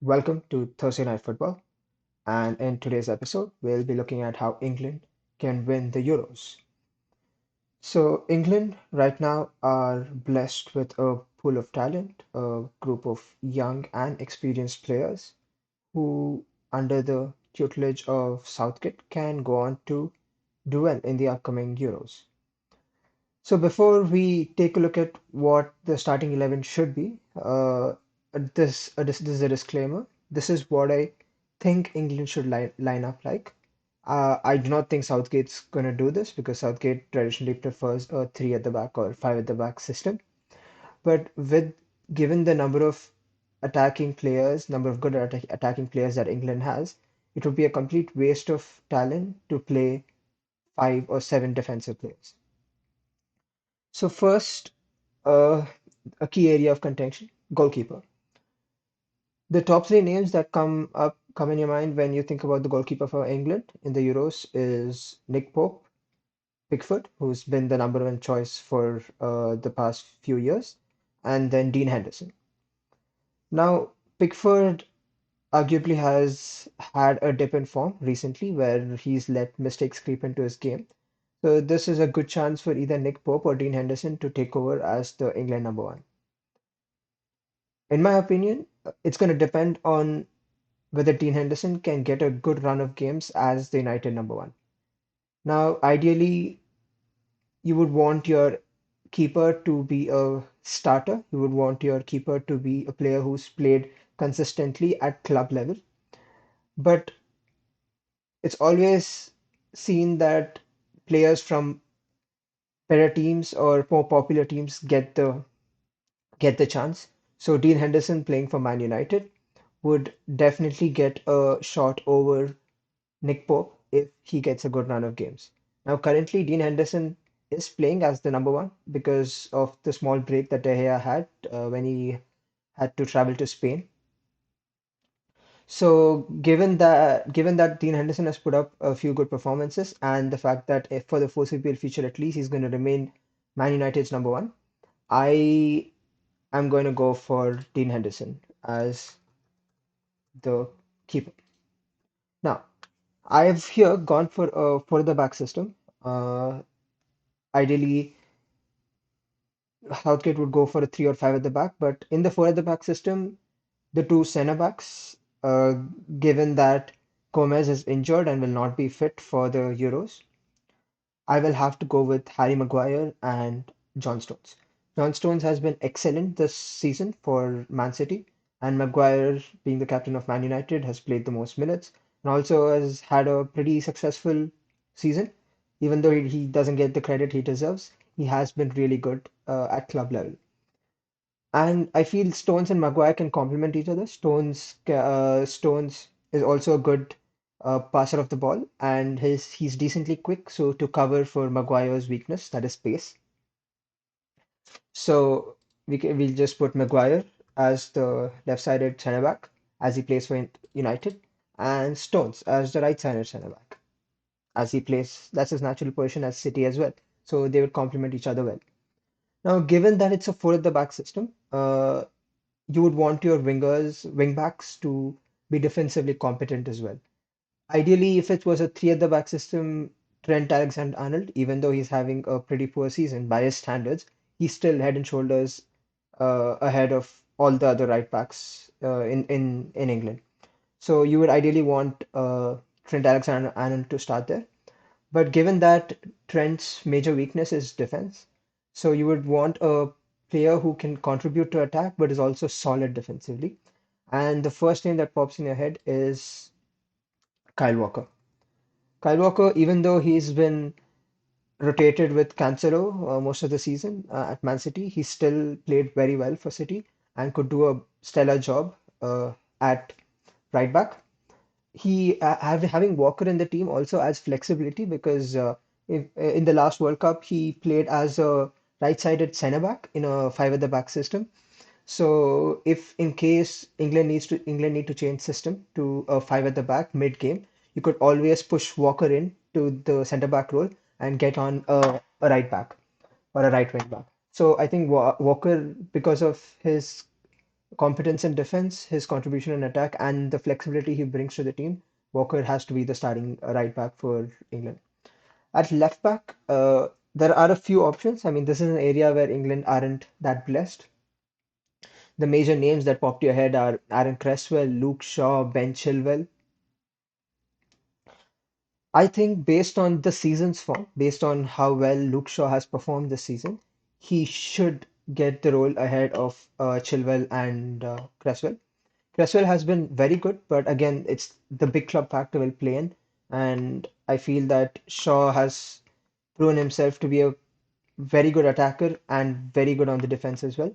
Welcome to Thursday Night Football, and in today's episode, we'll be looking at how England can win the Euros. So, England right now are blessed with a pool of talent, a group of young and experienced players who, under the tutelage of Southgate, can go on to do well in the upcoming Euros. So before we take a look at what the starting 11 should be, this is a disclaimer. This is what I think England should line up like. I do not think Southgate's going to do this because Southgate traditionally prefers a three at the back or five at the back system. But with given the number of attacking players, number of good attacking players that England has, it would be a complete waste of talent to play five or seven defensive players. So first, uh, a key area of contention, goalkeeper. The top three names that come in your mind when you think about the goalkeeper for England in the Euros is Nick Pope, Pickford, who's been the number one choice for the past few years, and then Dean Henderson. Now, Pickford arguably has had a dip in form recently where he's let mistakes creep into his game. So this is a good chance for either Nick Pope or Dean Henderson to take over as the England number one. In my opinion, it's going to depend on whether Dean Henderson can get a good run of games as the United number one. Now, ideally, you would want your keeper to be a starter. You would want your keeper to be a player who's played consistently at club level. But it's always seen that players from better teams or more popular teams get the chance. So Dean Henderson playing for Man United would definitely get a shot over Nick Pope if he gets a good run of games. Now, currently, Dean Henderson is playing as the number one because of the small break that De Gea had when he had to travel to Spain. So, given that Dean Henderson has put up a few good performances, and the fact that if for the foreseeable future at least he's going to remain Man United's number one, I am going to go for Dean Henderson as the keeper. Now, I've here gone for a further back system. Uh, Ideally, Southgate would go for a three or five at the back, but in the four at the back system, the two centre backs, given that Gomez is injured and will not be fit for the Euros, I will have to go with Harry Maguire and John Stones. John Stones has been excellent this season for Man City, and Maguire, being the captain of Man United, has played the most minutes and also has had a pretty successful season. Even though he doesn't get the credit he deserves, he has been really good at club level. And I feel Stones and Maguire can complement each other. Stones is also a good passer of the ball, and he's decently quick. So to cover for Maguire's weakness, that is pace. So we'll just put Maguire as the left-sided centre back as he plays for United, and Stones as the right-sided centre back as he plays. That's his natural position as City as well. So they would complement each other well. Now, given that it's a four at the back system, you would want your wing backs to be defensively competent as well. Ideally, if it was a three at the back system, Trent Alexander-Arnold, even though he's having a pretty poor season by his standards, he's still head and shoulders ahead of all the other right backs in England. So you would ideally want Trent Alexander-Arnold to start there. But given that Trent's major weakness is defense, so you would want a player who can contribute to attack but is also solid defensively. And the first name that pops in your head is Kyle Walker. Kyle Walker, even though he's been rotated with Cancelo most of the season at Man City, he still played very well for City and could do a stellar job at right back. Having Walker in the team also adds flexibility because in the last World Cup he played as a right-sided centre back in a five at the back system. So if in case England need to change system to a five at the back mid game, you could always push Walker in to the centre back role and get on a right back or a right wing back. So I think Walker, because of his competence in defense, his contribution in attack, and the flexibility he brings to the team, Walker has to be the starting right back for England. At left back, there are a few options. I mean, this is an area where England aren't that blessed. The major names that popped to your head are Aaron Cresswell, Luke Shaw, Ben Chilwell. I think based on the season's form, based on how well Luke Shaw has performed this season, he should get the role ahead of Chilwell and Cresswell. Cresswell has been very good, but again, it's the big club factor will play in, and I feel that Shaw has proven himself to be a very good attacker and very good on the defense as well.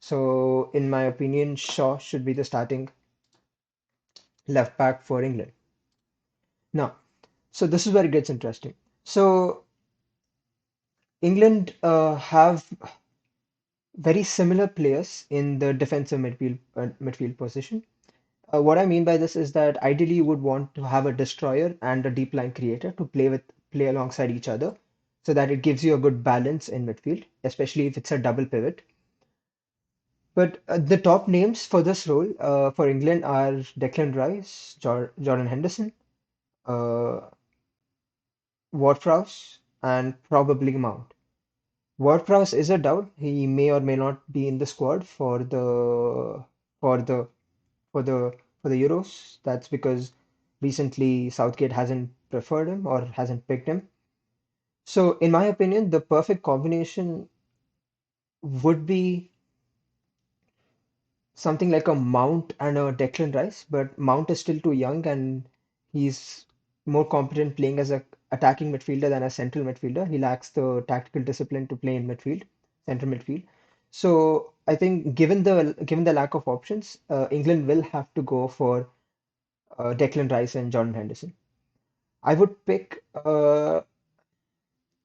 So, in my opinion, Shaw should be the starting left back for England. Now, so this is where it gets interesting. So, England have very similar players in the defensive midfield position. What I mean by this is that ideally you would want to have a destroyer and a deep line creator to play alongside each other so that it gives you a good balance in midfield, especially if it's a double pivot. But the top names for this role for England are Declan Rice, Jordan Henderson, uh, Ward-Prowse, and probably Mount. Ward-Prowse is a doubt. He may or may not be in the squad for the for the for the Euros. That's because recently Southgate hasn't preferred him or hasn't picked him. So, in my opinion, the perfect combination would be something like a Mount and a Declan Rice, but Mount is still too young and he's more competent playing as a attacking midfielder than a central midfielder. He lacks the tactical discipline to play in midfield, central midfield. So I think given the lack of options, England will have to go for Declan Rice and Jordan Henderson. I would pick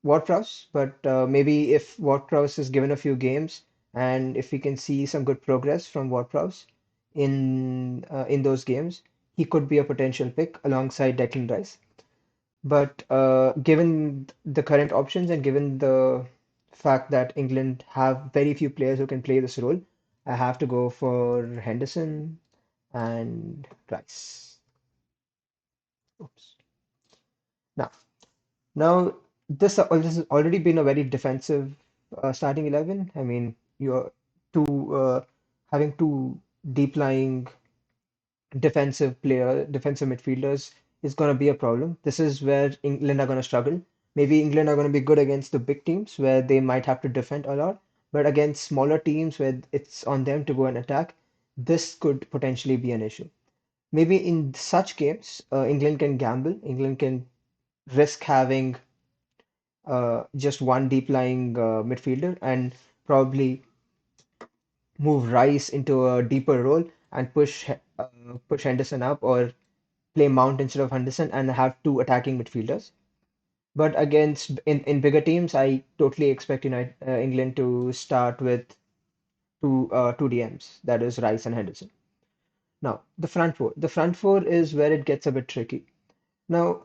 Ward-Prowse, but maybe if Ward-Prowse is given a few games and if we can see some good progress from Ward-Prowse in those games, he could be a potential pick alongside Declan Rice. But given the current options and given the fact that England have very few players who can play this role, I have to go for Henderson and Rice. Oops. Now, Now, this has already been a very defensive starting 11. I mean, you're two having two deep lying defensive midfielders is going to be a problem. This is where England are going to struggle. Maybe England are going to be good against the big teams where they might have to defend a lot, but against smaller teams where it's on them to go and attack, this could potentially be an issue. Maybe in such games, England can gamble. England can risk having just one deep lying midfielder and probably move Rice into a deeper role and push Henderson up or play Mount instead of Henderson and have two attacking midfielders. But against in bigger teams, I totally expect England to start with two DMs, that is Rice and Henderson. Now the front four. The front four is where it gets a bit tricky. Now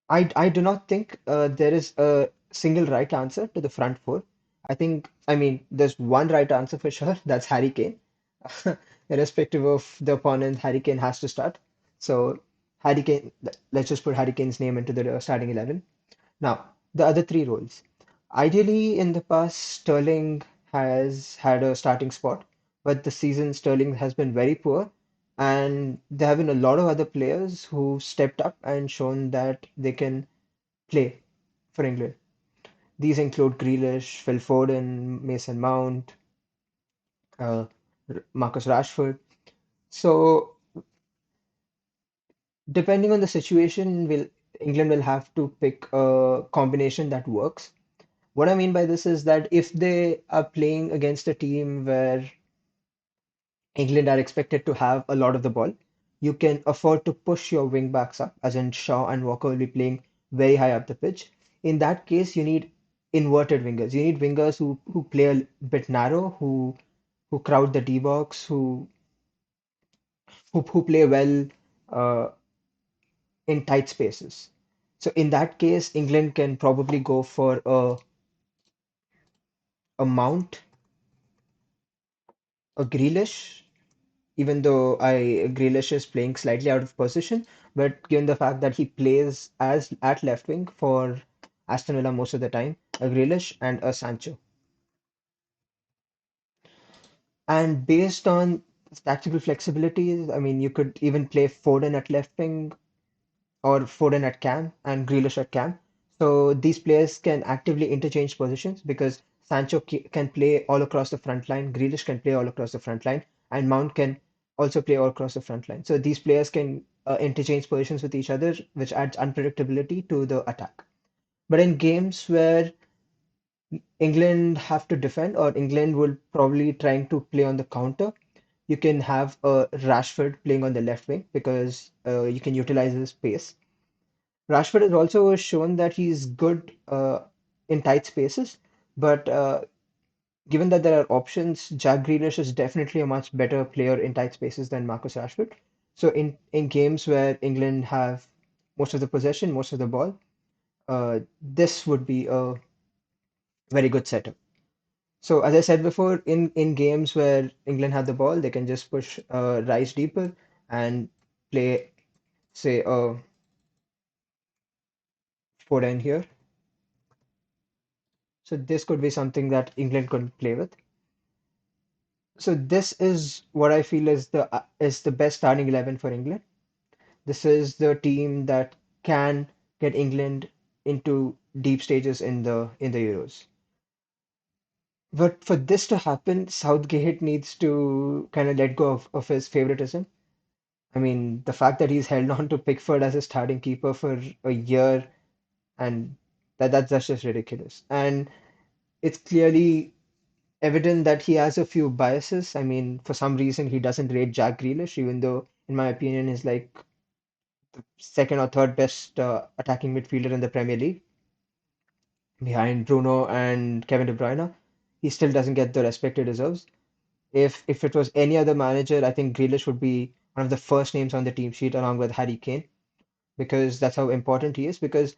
I do not think there is a single right answer to the front four. I mean, there's one right answer for sure. That's Harry Kane. Irrespective of the opponent, Harry Kane has to start. So, Harry Kane, let's just put Harry Kane's name into the starting 11. Now, the other three roles. Ideally, in the past, Sterling has had a starting spot, but the season Sterling has been very poor, and there have been a lot of other players who stepped up and shown that they can play for England. These include Grealish, Phil Foden, Mason Mount, uh, Marcus Rashford. So, depending on the situation, England will have to pick a combination that works. What I mean by this is that if they are playing against a team where England are expected to have a lot of the ball, you can afford to push your wing backs up, as in Shaw and Walker will be playing very high up the pitch. In that case, you need inverted wingers. You need wingers who play a bit narrow, who crowd the D box, who play well uh, in tight spaces. So in that case, England can probably go for a Mount a Grealish, even though Grealish is playing slightly out of position, but given the fact that he plays as at left wing for Aston Villa most of the time, a Grealish and a Sancho. And based on tactical flexibilities, I mean, you could even play Foden at left wing or Foden at cam and Grealish at cam. So these players can actively interchange positions because Sancho can play all across the front line, Grealish can play all across the front line, and Mount can also play all across the front line. So these players can interchange positions with each other, which adds unpredictability to the attack. But in games where England have to defend or England will probably trying to play on the counter, you can have Rashford playing on the left wing because you can utilize his pace. Rashford has also shown that he's good in tight spaces, but given that there are options, Jack Grealish is definitely a much better player in tight spaces than Marcus Rashford. So in games where England have most of the possession, most of the ball, this would be a very good setup. So as I said before, in games where England have the ball, they can just push Rice deeper and play, say, Foden here. So this could be something that England could play with. So this is what I feel is the best starting 11 for England. This is the team that can get England into deep stages in the Euros. But for this to happen, Southgate needs to kind of let go of his favoritism. I mean, the fact that he's held on to Pickford as a starting keeper for a year and that's just ridiculous. And it's clearly evident that he has a few biases. I mean, for some reason, he doesn't rate Jack Grealish, even though, in my opinion, he's like second or third best attacking midfielder in the Premier League behind Bruno and Kevin De Bruyne. He still doesn't get the respect he deserves. If it was any other manager, I think Grealish would be one of the first names on the team sheet along with Harry Kane because that's how important he is. Because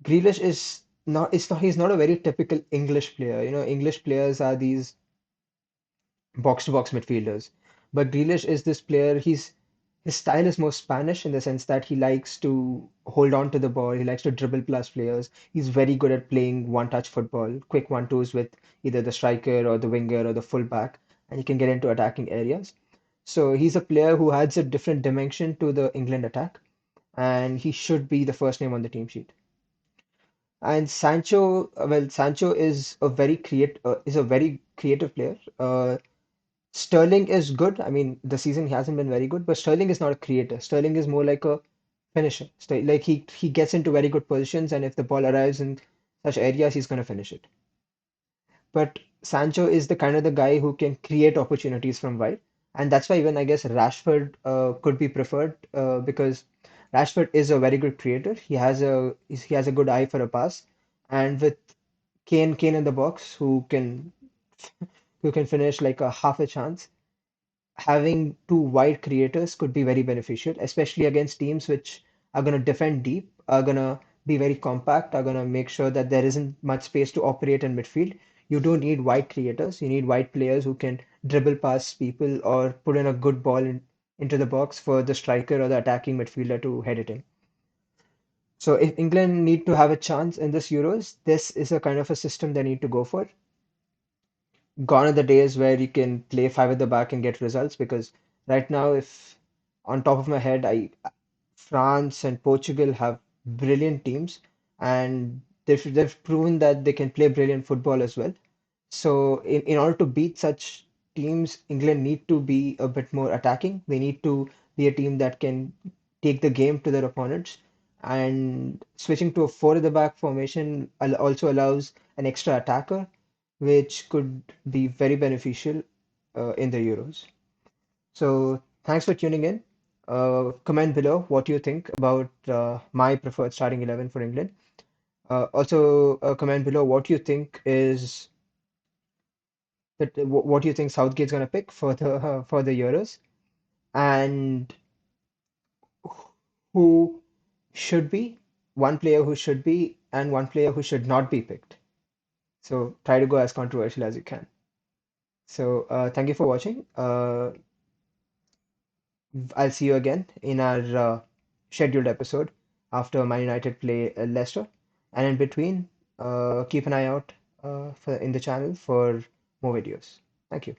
Grealish is not, it's not, he's not a very typical English player. You know, English players are these box to box midfielders. But Grealish is this player, his style is more Spanish in the sense that he likes to hold on to the ball, he likes to dribble plus players. He's very good at playing one touch football, quick one twos with either the striker or the winger or the fullback, and he can get into attacking areas. So he's a player who adds a different dimension to the England attack, and he should be the first name on the team sheet. And Sancho, well, Sancho is a very creative player. Sterling is good. I mean, the season he hasn't been very good, but Sterling is not a creator. Sterling is more like a finisher. Like he gets into very good positions, and if the ball arrives in such areas, he's gonna finish it. But Sancho is the kind of the guy who can create opportunities from wide, and that's why even I guess Rashford could be preferred because Rashford is a very good creator. He has a good eye for a pass, and with Kane in the box who can finish like a half a chance having two wide creators could be very beneficial, especially against teams which are going to defend deep, are going to be very compact, are going to make sure that there isn't much space to operate in midfield. You don't need wide creators. You need wide players who can dribble past people or put in a good ball into the box for the striker or the attacking midfielder to head it in. So if England need to have a chance in this Euros, this is a kind of a system they need to go for. Gone are the days where you can play five at the back and get results because right now, if on top of my head, I France and Portugal have brilliant teams and they've proven that they can play brilliant football as well. So in order to beat such teams, England need to be a bit more attacking. They need to be a team that can take the game to their opponents. And switching to a four at the back formation also allows an extra attacker, which could be very beneficial in the Euros. So thanks for tuning in. Comment below what you think about my preferred starting 11 for England. Also, comment below what you think is what you think Southgate's going to pick for the Euros and who should be one player who should be and one player who should not be picked. So try to go as controversial as you can. So thank you for watching. I'll see you again in our scheduled episode after Man United play Leicester. And in between, keep an eye out in the channel for more videos. Thank you.